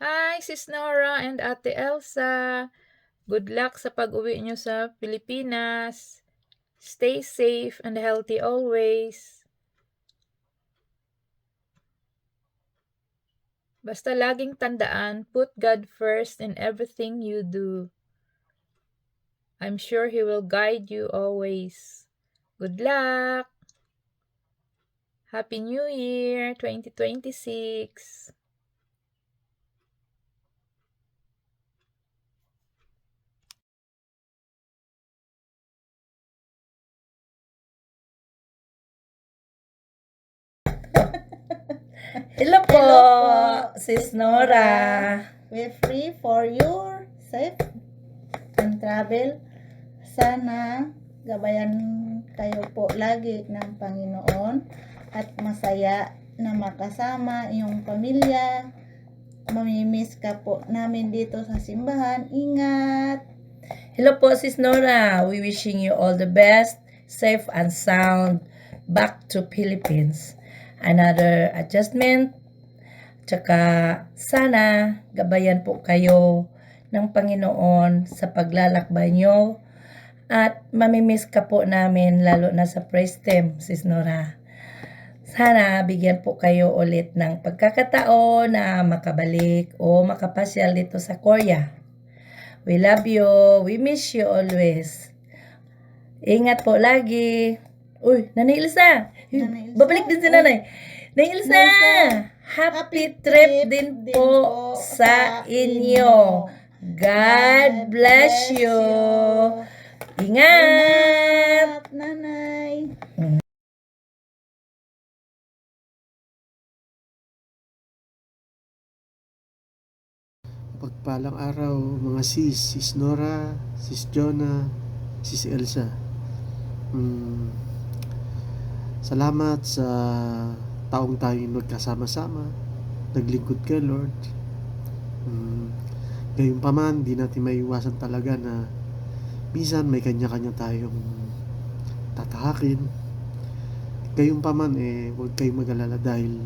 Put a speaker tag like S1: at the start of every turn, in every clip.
S1: Hi, Sis Nora and Ate Elsa. Good luck sa pag-uwi nyo sa Pilipinas. Stay safe and healthy always. Basta laging tandaan, put God first in everything you do. I'm sure He will guide you always. Good luck! Happy New Year 2026!
S2: Hello po, Sis Nora.
S3: We're free for your safe and travel. Sana gabayan kayo po lagi ng Panginoon at masaya na makasama yung pamilya. Mamimiss ka po namin dito sa simbahan. Ingat!
S2: Hello po, Sis Nora. We wishing you all the best, safe and sound back to Philippines. Another adjustment. Tsaka sana gabayan po kayo ng Panginoon sa paglalakbay nyo. At mamimiss ka po namin lalo na sa praise team, Sis Nora. Sana bigyan po kayo ulit ng pagkakataon na makabalik o makapasyal dito sa Korea. We love you. We miss you always. Ingat po lagi. Uy, Nanay Ilsa.
S3: Nanay Ilsa.
S2: Babalik din si Nanay. Nanay Ilsa. Happy trip din po sa inyo. God bless you. Ingat.
S3: Nanay!
S4: Pagpalang araw mga sis Nora, sis Jonah, sis Elsa. Salamat sa taong tayong magkasama-sama, naglingkod kay Lord. Gayunpaman, di natin maiwasan talaga na minsan may kanya-kanya tayong tatahakin. Gayunpaman, huwag kayong mag-alala dahil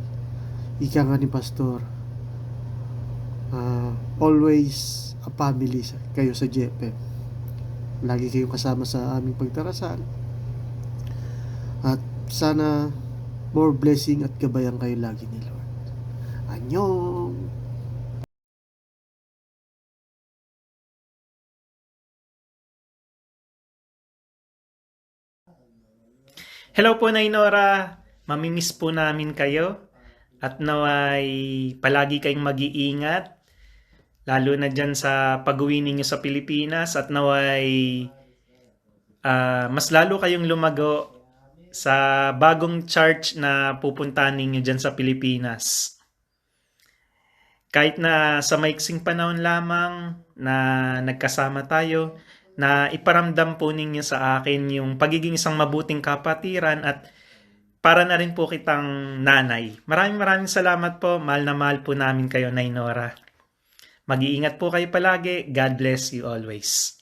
S4: ika nga ni Pastor, always a family kayo sa JFM. Lagi kayong kasama sa aming pagdarasal. At sana more blessing at gabayan kayo lagi ni Lord. Annyeong!
S5: Hello po, Nay Nora. Mamimiss po namin kayo. At naway palagi kayong mag-iingat. Lalo na dyan sa pag-uwi ninyo sa Pilipinas. At naway mas lalo kayong lumago sa bagong church na pupuntahan ninyo dyan sa Pilipinas. Kahit na sa maiksing panahon lamang na nagkasama tayo, na iparamdam po ninyo sa akin yung pagiging isang mabuting kapatiran at para na rin po kitang nanay. Maraming salamat po. Mahal na mahal po namin kayo, Nay Nora. Mag-iingat po kayo palagi. God bless you always.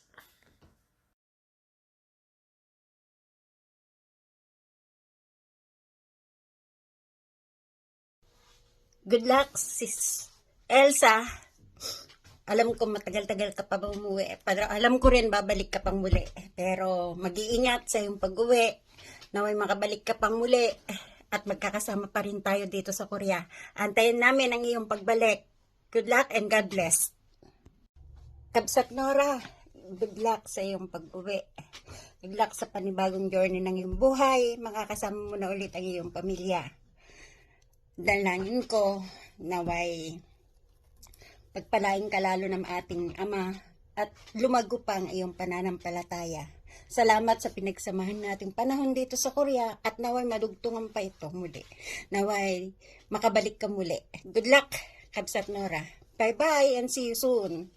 S6: Good luck, Sis Elsa. Alam ko matagal-tagal ka pa umuwi. Pero alam ko rin babalik ka pang muli. Pero mag-iingat sa iyong pag-uwi. Naway makabalik ka pang muli. At magkakasama pa rin tayo dito sa Korea. Antayin namin ang iyong pagbalik. Good luck and God bless. Kabsat Nora, good luck sa iyong pag-uwi. Good luck sa panibagong journey ng iyong buhay. Makakasama mo na ulit ang iyong pamilya. Dalangin ko naway pagpalain ka lalo ng ating Ama at lumago pa ang iyong pananampalataya. Salamat sa pinagsamahan nating panahon dito sa Korea at naway madugtungan pa ito muli. Naway makabalik ka muli. Good luck, Kabsat Nora. Bye-bye and see you soon.